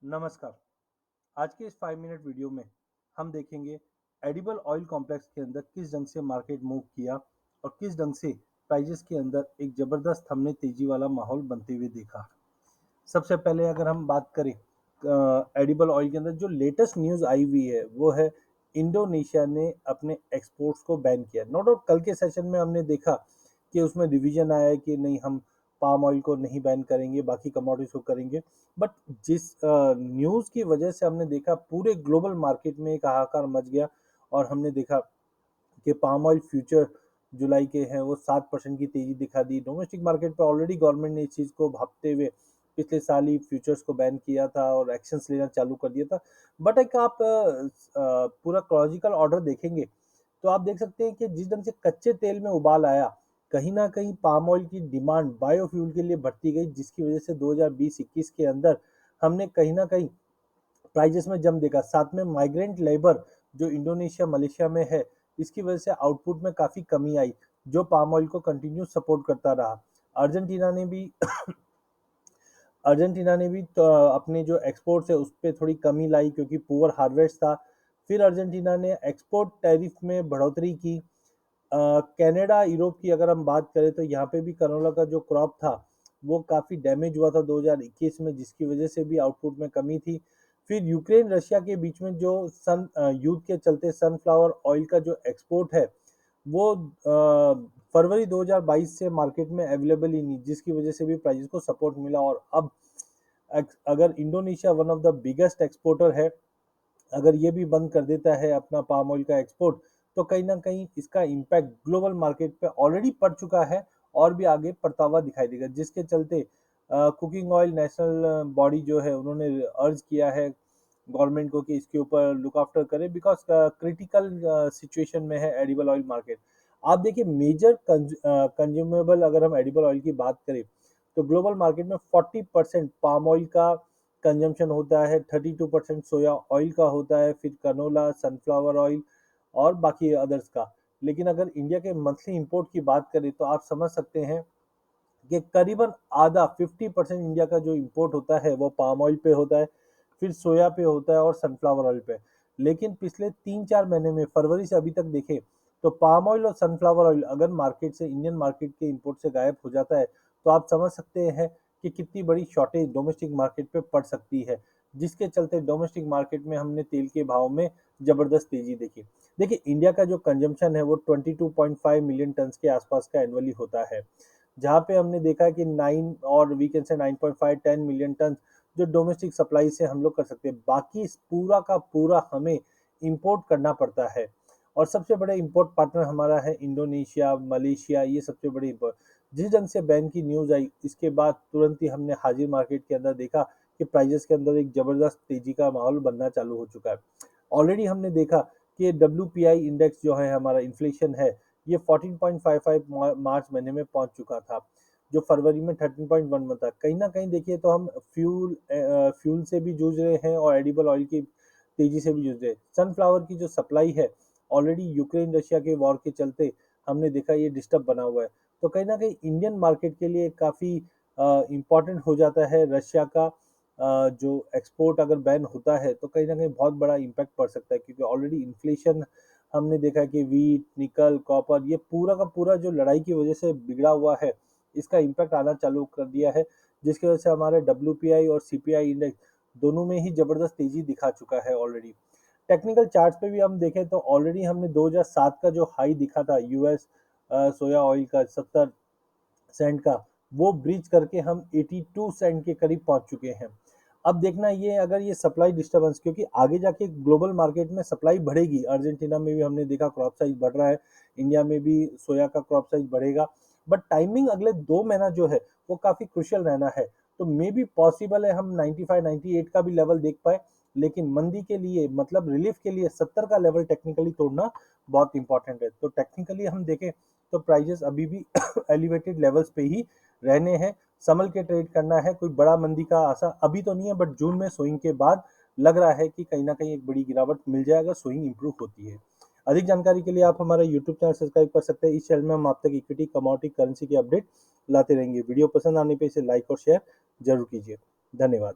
नमस्कार। आज के इस 5 मिनट वीडियो में हम देखेंगे एडिबल ऑयल कॉम्प्लेक्स के अंदर किस ढंग से मार्केट मूव किया और किस ढंग से प्राइजेस के अंदर एक जबरदस्त हमने तेजी वाला माहौल बनते हुए देखा। सबसे पहले अगर हम बात करें एडिबल ऑयल के अंदर जो लेटेस्ट न्यूज़ आई हुई है वो है इंडोनेशिया ने अपने एक्सपोर्ट्स को बैन किया। नो डाउट कल के सेशन में हमने देखा कि उसमें रिवीजन आया है कि नहीं, हम पाम ऑयल को नहीं बैन करेंगे, बाकी कमोडिटीज को करेंगे। बट जिस न्यूज़ की वजह से हमने देखा पूरे ग्लोबल मार्केट में एक हाहाकार मच गया और हमने देखा कि पाम ऑयल फ्यूचर जुलाई के हैं वो 7% की तेजी दिखा दी। डोमेस्टिक मार्केट पे ऑलरेडी गवर्नमेंट ने इस चीज़ को भांपते हुए पिछले साल ही फ्यूचर्स को बैन किया था और एक्शंस लेना चालू कर दिया था। बट एक आप पूरा क्रोलॉजिकल ऑर्डर देखेंगे तो आप देख सकते हैं कि जिस ढंग से कच्चे तेल में उबाल आया, कहीं ना कहीं पाम ऑयल की डिमांड बायोफ्यूल के लिए बढ़ती गई, जिसकी वजह से 2020-21 के अंदर हमने कहीं ना कहीं प्राइजेस में जम देखा। साथ में माइग्रेंट लेबर जो इंडोनेशिया मलेशिया में है, इसकी वजह से आउटपुट में काफ़ी कमी आई, जो पाम ऑयल को कंटिन्यू सपोर्ट करता रहा। अर्जेंटीना ने भी अर्जेंटीना ने भी तो अपने जो एक्सपोर्ट्स है उस पर थोड़ी कमी लाई क्योंकि पुअर हार्वेस्ट था। फिर अर्जेंटीना ने एक्सपोर्ट टैरिफ में बढ़ोतरी की। कनाडा यूरोप की अगर हम बात करें तो यहाँ पे भी कनोला का जो क्रॉप था वो काफ़ी डैमेज हुआ था 2021 में, जिसकी वजह से भी आउटपुट में कमी थी। फिर यूक्रेन रशिया के बीच में जो युद्ध के चलते सनफ्लावर ऑयल का जो एक्सपोर्ट है वो फरवरी 2022 से मार्केट में अवेलेबल ही नहीं, जिसकी वजह से भी प्राइस को सपोर्ट मिला। और अब अगर Indonesia one of the biggest exporter है, अगर ये भी बंद कर देता है अपना पाम ऑयल का एक्सपोर्ट, तो कहीं ना कहीं इसका इम्पैक्ट ग्लोबल मार्केट पे ऑलरेडी पड़ चुका है और भी आगे पड़ता हुआ दिखाई देगा, जिसके चलते कुकिंग ऑयल नेशनल बॉडी जो है उन्होंने अर्ज किया है गवर्नमेंट को कि इसके ऊपर लुक आफ्टर करे, बिकॉज क्रिटिकल सिचुएशन में है एडिबल ऑयल मार्केट। आप देखिए मेजर कंज्यूमेबल अगर हम एडिबल ऑयल की बात करें तो ग्लोबल मार्केट में 40% पाम ऑयल का कंजम्पशन होता है, 32% सोया ऑयल का होता है, फिर कनोला, सनफ्लावर ऑयल और बाकी अदर्स का। लेकिन अगर इंडिया के मंथली इंपोर्ट की बात करें तो आप समझ सकते हैं कि करीबन आधा 50% इंडिया का जो इंपोर्ट होता है वो पाम ऑयल पे होता है, फिर सोया पे होता है और सनफ्लावर ऑयल पे। लेकिन पिछले 3-4 महीने में फरवरी से अभी तक देखें तो पाम ऑयल और सनफ्लावर ऑयल अगर मार्केट से, इंडियन मार्केट के इंपोर्ट से गायब हो जाता है तो आप समझ सकते हैं कि कितनी बड़ी शॉर्टेज डोमेस्टिक मार्केट पे पड़ सकती है, जिसके चलते डोमेस्टिक मार्केट में हमने तेल के भाव में जबरदस्त तेजी देखी। देखिए इंडिया का जो कंजम्पशन है वो 22.5 मिलियन टन के आसपास का एनुअली होता है, जहाँ पे हमने देखा कि 9 और we can say 9.5-10 million ton जो डोमेस्टिक सप्लाई से हम लोग कर सकते हैं। बाकी पूरा का पूरा हमें इंपोर्ट करना पड़ता है और सबसे बड़े इंपोर्ट पार्टनर हमारा है इंडोनेशिया, मलेशिया, ये सबसे बड़े इंपोर्ट। जिस ढंग से बैन की न्यूज़ आई इसके बाद तुरंत ही हमने हाजिर मार्केट के अंदर देखा कि प्राइजेस के अंदर एक जबरदस्त तेजी का माहौल बनना चालू हो चुका है। ऑलरेडी हमने देखा कि WPI इंडेक्स जो है, हमारा इन्फ्लेशन है, ये 14.55 मार्च महीने में पहुंच चुका था, जो फरवरी में 13.1 में था। कहीं ना कहीं देखिए तो हम फ्यूल से भी जूझ रहे हैं और एडिबल ऑयल की तेजी से भी जूझ रहे हैं। सनफ्लावर की जो सप्लाई है ऑलरेडी यूक्रेन रशिया के वॉर के चलते हमने देखा ये डिस्टर्ब बना हुआ है। तो कहीं ना कहीं इंडियन मार्केट के लिए काफ़ी इम्पॉर्टेंट हो जाता है रशिया का जो एक्सपोर्ट अगर बैन होता है तो कहीं ना कहीं बहुत बड़ा इम्पैक्ट पड़ सकता है, क्योंकि ऑलरेडी इन्फ्लेशन हमने देखा कि वीट, निकल, कॉपर, ये पूरा का पूरा जो लड़ाई की वजह से बिगड़ा हुआ है, इसका इम्पैक्ट आना चालू कर दिया है, जिसकी वजह से हमारे WPI और CPI इंडेक्स दोनों में ही जबरदस्त तेजी दिखा चुका है ऑलरेडी। टेक्निकल चार्ट पे भी हम देखें तो ऑलरेडी हमने 2007 का जो हाई दिखा था यूएस सोया ऑयल का 70 सेंट का, वो ब्रीच करके हम 82 सेंट के करीब पहुंच चुके हैं। अब देखना ये अगर ये सप्लाई डिस्टर्बेंस, क्योंकि आगे जाके ग्लोबल मार्केट में सप्लाई बढ़ेगी, अर्जेंटीना में भी हमने देखा क्रॉप साइज बढ़ रहा है, इंडिया में भी सोया का क्रॉप साइज बढ़ेगा। बट टाइमिंग अगले 2 महीना जो है वो काफी क्रुशियल रहना है। तो मे बी पॉसिबल है हम 95-98 का भी लेवल देख पाए, लेकिन मंदी के लिए, मतलब रिलीफ के लिए 70 का लेवल टेक्निकली तोड़ना बहुत इंपॉर्टेंट है। तो टेक्निकली हम देखें तो प्राइजेस अभी भी एलिवेटेड लेवल्स पे ही रहने हैं, संभल के ट्रेड करना है। कोई बड़ा मंदी का आशा अभी तो नहीं है, बट जून में सोइंग के बाद लग रहा है कि कहीं ना कहीं एक बड़ी गिरावट मिल जाएगा, सोइंग इंप्रूव होती है। अधिक जानकारी के लिए आप हमारा यूट्यूब चैनल सब्सक्राइब कर सकते हैं। इस चैनल में हम आप तक इक्विटी, कमोडिटी, करेंसी की अपडेट लाते रहेंगे। वीडियो पसंद आने पे इसे लाइक और शेयर जरूर कीजिए। धन्यवाद।